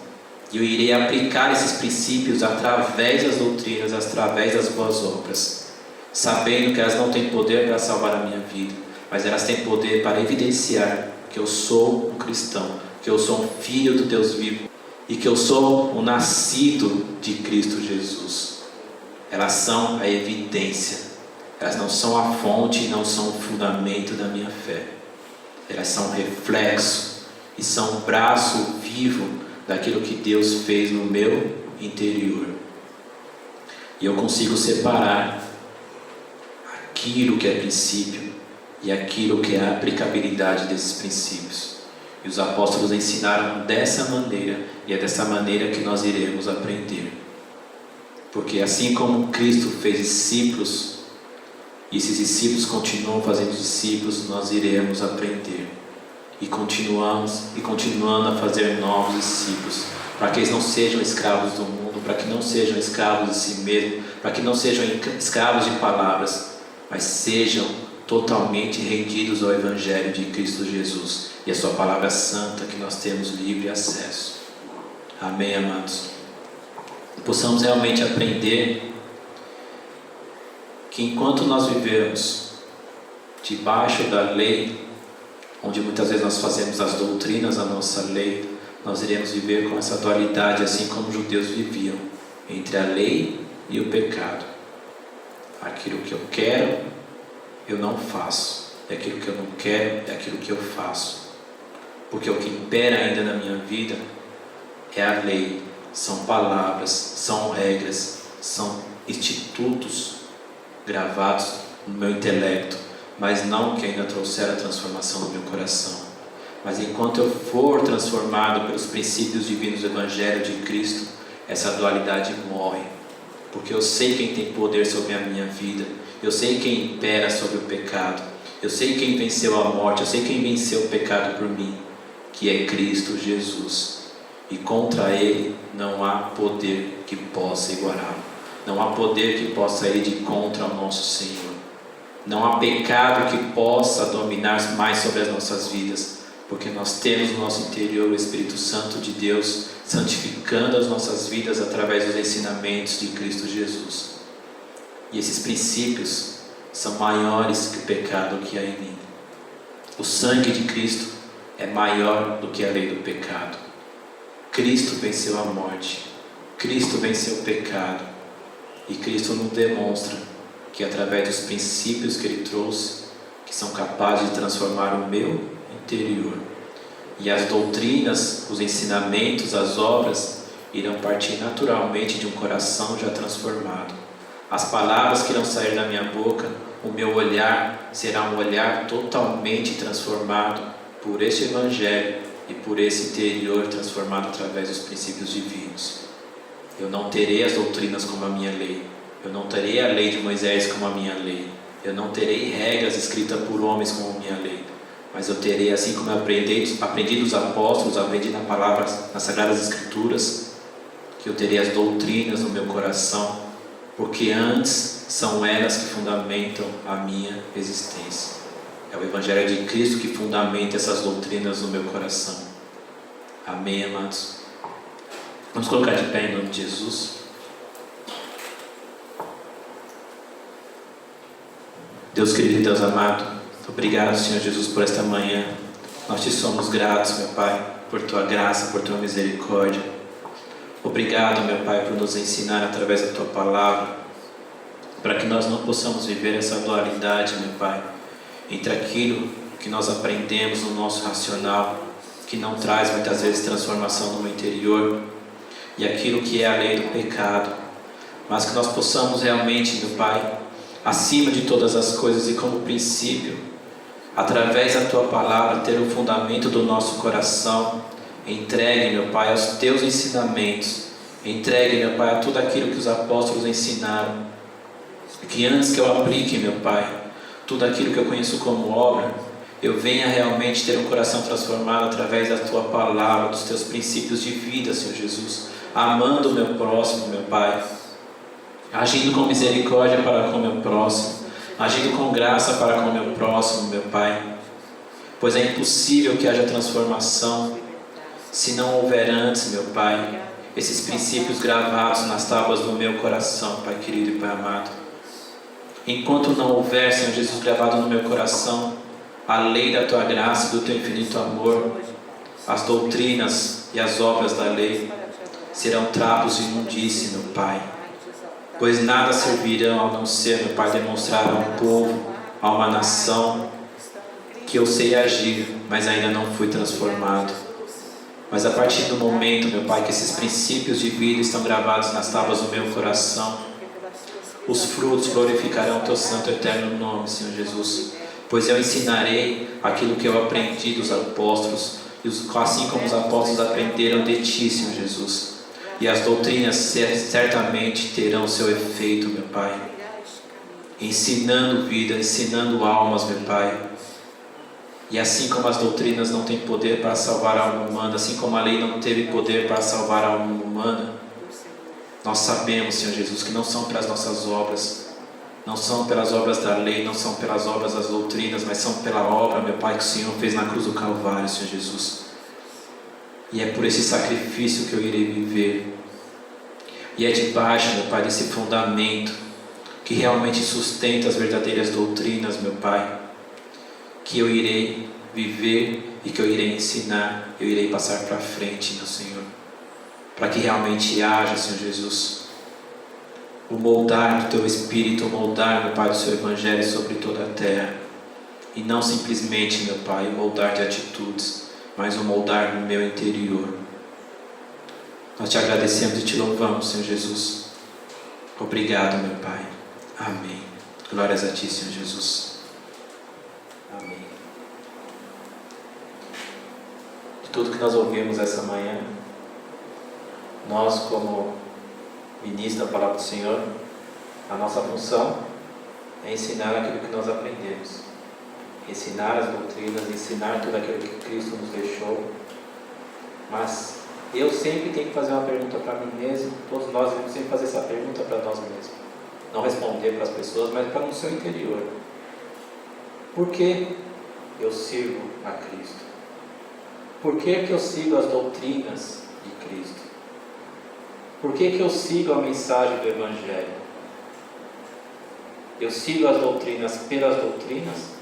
E eu irei aplicar esses princípios através das doutrinas, através das boas obras, sabendo que elas não têm poder para salvar a minha vida, mas elas têm poder para evidenciar que eu sou um cristão, que eu sou um filho do Deus vivo e que eu sou um nascido de Cristo Jesus. Elas são a evidência, elas não são a fonte e não são o fundamento da minha fé. Elas são reflexo e são um braço vivo daquilo que Deus fez no meu interior. E eu consigo separar aquilo que é princípio e aquilo que é a aplicabilidade desses princípios. E os apóstolos ensinaram dessa maneira, e é dessa maneira que nós iremos aprender. Porque assim como Cristo fez discípulos, e esses discípulos continuam fazendo discípulos, nós iremos aprender. E continuando a fazer novos discípulos, para que eles não sejam escravos do mundo, para que não sejam escravos de si mesmos, para que não sejam escravos de palavras, mas sejam totalmente rendidos ao Evangelho de Cristo Jesus e a sua palavra santa que nós temos livre acesso. Amém, amados? Possamos realmente aprender que enquanto nós vivemos debaixo da lei, onde muitas vezes nós fazemos as doutrinas da nossa lei, nós iremos viver com essa dualidade, assim como os judeus viviam, entre a lei e o pecado. Aquilo que eu quero, eu não faço, e aquilo que eu não quero, é aquilo que eu faço. Porque o que impera ainda na minha vida é a lei, são palavras, são regras, são institutos gravados no meu intelecto, mas não que ainda trouxeram a transformação no meu coração. Mas enquanto eu for transformado pelos princípios divinos do Evangelho de Cristo, essa dualidade morre, porque eu sei quem tem poder sobre a minha vida, eu sei quem impera sobre o pecado, eu sei quem venceu a morte, eu sei quem venceu o pecado por mim, que é Cristo Jesus, e contra Ele não há poder que possa igualá-lo, não há poder que possa ir de contra o nosso Senhor. Não há pecado que possa dominar mais sobre as nossas vidas, porque nós temos no nosso interior o Espírito Santo de Deus santificando as nossas vidas através dos ensinamentos de Cristo Jesus. E esses princípios são maiores que o pecado que há em mim. O sangue de Cristo é maior do que a lei do pecado. Cristo venceu a morte, Cristo venceu o pecado, e Cristo nos demonstra que através dos princípios que Ele trouxe, que são capazes de transformar o meu interior, e as doutrinas, os ensinamentos, as obras irão partir naturalmente de um coração já transformado. As palavras que irão sair da minha boca, o meu olhar será um olhar totalmente transformado por este Evangelho e por esse interior transformado através dos princípios divinos. Eu não terei as doutrinas como a minha lei, eu não terei a lei de Moisés como a minha lei, eu não terei regras escritas por homens como a minha lei, mas eu terei, assim como eu aprendi dos apóstolos, aprendi na palavra, nas Sagradas Escrituras, que eu terei as doutrinas no meu coração, porque antes são elas que fundamentam a minha existência. É o Evangelho de Cristo que fundamenta essas doutrinas no meu coração. Amém, amados? Vamos colocar de pé em nome de Jesus. Deus querido e Deus amado, obrigado, Senhor Jesus, por esta manhã. Nós te somos gratos, meu Pai, por tua graça, por tua misericórdia. Obrigado, meu Pai, por nos ensinar através da tua palavra, para que nós não possamos viver essa dualidade, meu Pai, entre aquilo que nós aprendemos no nosso racional, que não traz muitas vezes transformação no meu interior, e aquilo que é a lei do pecado, mas que nós possamos realmente, meu Pai, acima de todas as coisas e como princípio, através da tua palavra, ter o fundamento do nosso coração entregue, meu Pai, aos teus ensinamentos, entregue, meu Pai, a tudo aquilo que os apóstolos ensinaram, que antes que eu aplique, meu Pai, tudo aquilo que eu conheço como obra, eu venha realmente ter um coração transformado através da tua palavra, dos teus princípios de vida, Senhor Jesus, amando o meu próximo, meu Pai, agindo com misericórdia para com o meu próximo, agindo com graça para com o meu próximo, meu Pai, pois é impossível que haja transformação se não houver antes, meu Pai, esses princípios gravados nas tábuas do meu coração, Pai querido e Pai amado. Enquanto não houver, Senhor Jesus, gravado no meu coração a lei da tua graça e do teu infinito amor, as doutrinas e as obras da lei serão trapos de imundície, meu Pai, pois nada servirão ao não ser, meu Pai, demonstrar a um povo, a uma nação, que eu sei agir, mas ainda não fui transformado. Mas a partir do momento, meu Pai, que esses princípios de vida estão gravados nas tábuas do meu coração, os frutos glorificarão o teu santo e eterno nome, Senhor Jesus, pois eu ensinarei aquilo que eu aprendi dos apóstolos, assim como os apóstolos aprenderam de ti, Senhor Jesus. E as doutrinas certamente terão seu efeito, meu Pai, ensinando vida, ensinando almas, meu Pai. E assim como as doutrinas não têm poder para salvar a alma humana, assim como a lei não teve poder para salvar a alma humana, nós sabemos, Senhor Jesus, que não são pelas nossas obras, não são pelas obras da lei, não são pelas obras das doutrinas, mas são pela obra, meu Pai, que o Senhor fez na cruz do Calvário, Senhor Jesus. E é por esse sacrifício que eu irei viver. E é debaixo, meu Pai, desse fundamento que realmente sustenta as verdadeiras doutrinas, meu Pai, que eu irei viver e que eu irei ensinar, eu irei passar para frente, meu Senhor, para que realmente haja, Senhor Jesus, o moldar do Teu Espírito, o moldar, meu Pai, do Seu Evangelho sobre toda a terra, e não simplesmente, meu Pai, o moldar de atitudes, mas o moldar no meu interior. Nós Te agradecemos e Te louvamos, Senhor Jesus. Obrigado, meu Pai. Amém. Glórias a Ti, Senhor Jesus. Amém. De tudo que nós ouvimos essa manhã, nós, como ministros da Palavra do Senhor, a nossa função é ensinar aquilo que nós aprendemos, ensinar as doutrinas, ensinar tudo aquilo que Cristo nos deixou. Mas eu sempre tenho que fazer uma pergunta para mim mesmo, todos nós devemos sempre fazer essa pergunta para nós mesmos, não responder para as pessoas, mas para o seu interior. Por que eu sirvo a Cristo? Por que eu sigo as doutrinas de Cristo? Por que eu sigo a mensagem do Evangelho? Eu sigo as doutrinas pelas doutrinas?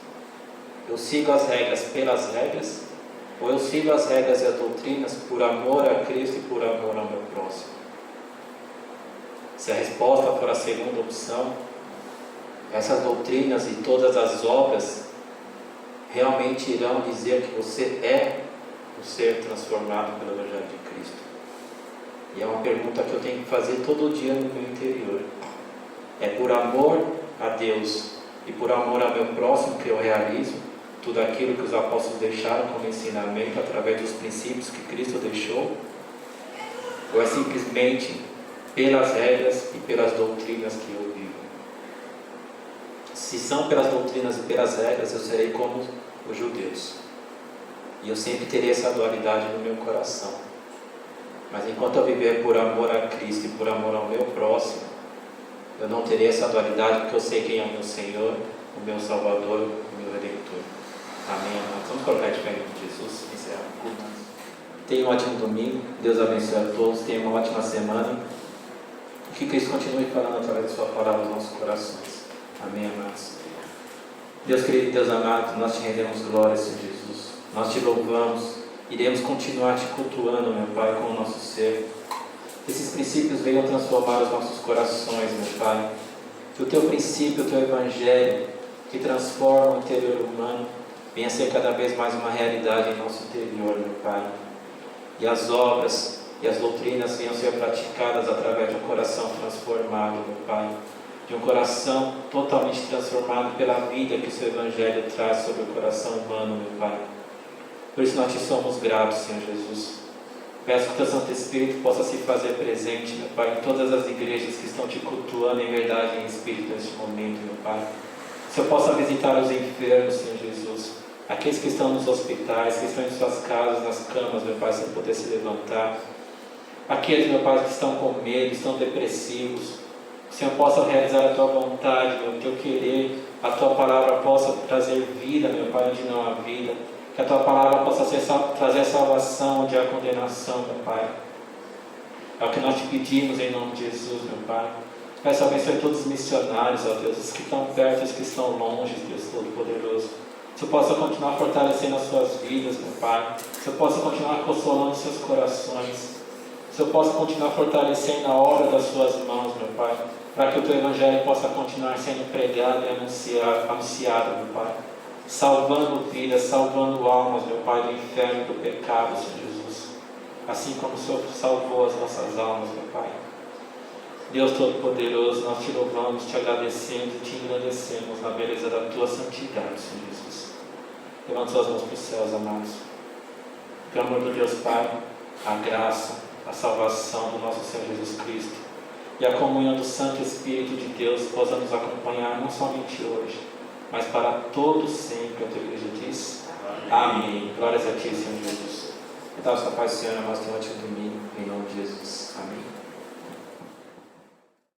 Eu sigo as regras pelas regras? Ou eu sigo as regras e as doutrinas por amor a Cristo e por amor ao meu próximo? Se a resposta for a segunda opção, essas doutrinas e todas as obras realmente irão dizer que você é o ser transformado pelo Evangelho de Cristo. E é uma pergunta que eu tenho que fazer todo dia no meu interior. É por amor a Deus e por amor ao meu próximo que eu realizo tudo aquilo que os apóstolos deixaram como ensinamento através dos princípios que Cristo deixou? Ou é simplesmente pelas regras e pelas doutrinas que eu vivo? Se são pelas doutrinas e pelas regras, eu serei como os judeus. E eu sempre terei essa dualidade no meu coração. Mas enquanto eu viver por amor a Cristo e por amor ao meu próximo, eu não terei essa dualidade, porque eu sei quem é o meu Senhor, o meu Salvador, o meu Redentor. Amém, amados. Vamos colocar de pé em nome de Jesus, encerrar o culto. Tenha um ótimo domingo. Deus abençoe a todos. Tenha uma ótima semana. Que Cristo continue falando através de sua palavra aos nossos corações. Amém, amados. Deus querido, Deus amado, nós te rendemos glória, Senhor Jesus. Nós te louvamos. Iremos continuar te cultuando, meu Pai, com o nosso ser. Que esses princípios venham transformar os nossos corações, meu Pai. Que o teu princípio, o teu evangelho, que transforma o interior humano, venha ser cada vez mais uma realidade em nosso interior, meu Pai. E as obras e as doutrinas venham ser praticadas através de um coração transformado, meu Pai. De um coração totalmente transformado pela vida que o seu evangelho traz sobre o coração humano, meu Pai. Por isso nós te somos gratos, Senhor Jesus. Peço que o teu Santo Espírito possa se fazer presente, meu Pai, em todas as igrejas que estão te cultuando em verdade e em espírito neste momento, meu Pai. Que o Senhor possa visitar os enfermos, Senhor Jesus. Aqueles que estão nos hospitais, que estão em suas casas, nas camas, meu Pai, sem poder se levantar. Aqueles, meu Pai, que estão com medo, estão depressivos. Que o Senhor possa realizar a tua vontade, o teu querer. A tua palavra possa trazer vida, meu Pai, onde não há vida. Que a tua palavra possa trazer salvação onde há condenação, meu Pai. É o que nós te pedimos em nome de Jesus, meu Pai. Peço abençoe todos os missionários, ó Deus, os que estão perto e os que estão longe, Deus Todo-Poderoso. Que o Senhor possa continuar fortalecendo as suas vidas, meu Pai. Que o Senhor possa continuar consolando seus corações. Que o Senhor possa continuar fortalecendo a obra das suas mãos, meu Pai. Para que o teu evangelho possa continuar sendo pregado e anunciado, meu Pai. Salvando vidas, salvando almas, meu Pai, do inferno e do pecado, Senhor Jesus. Assim como o Senhor salvou as nossas almas, meu Pai. Deus Todo-Poderoso, nós te louvamos, te agradecemos e te engrandecemos na beleza da tua santidade, Senhor Jesus. Levanta suas mãos para os céus, amados. Pelo amor do Deus Pai, a graça, a salvação do nosso Senhor Jesus Cristo e a comunhão do Santo Espírito de Deus possa nos acompanhar não somente hoje, mas para todos sempre, a tua igreja diz. Amém. Glórias a ti, Senhor Jesus. Então, sua paz, Senhor, nós tenhamos um ótimo domingo, em nome de Jesus. Amém.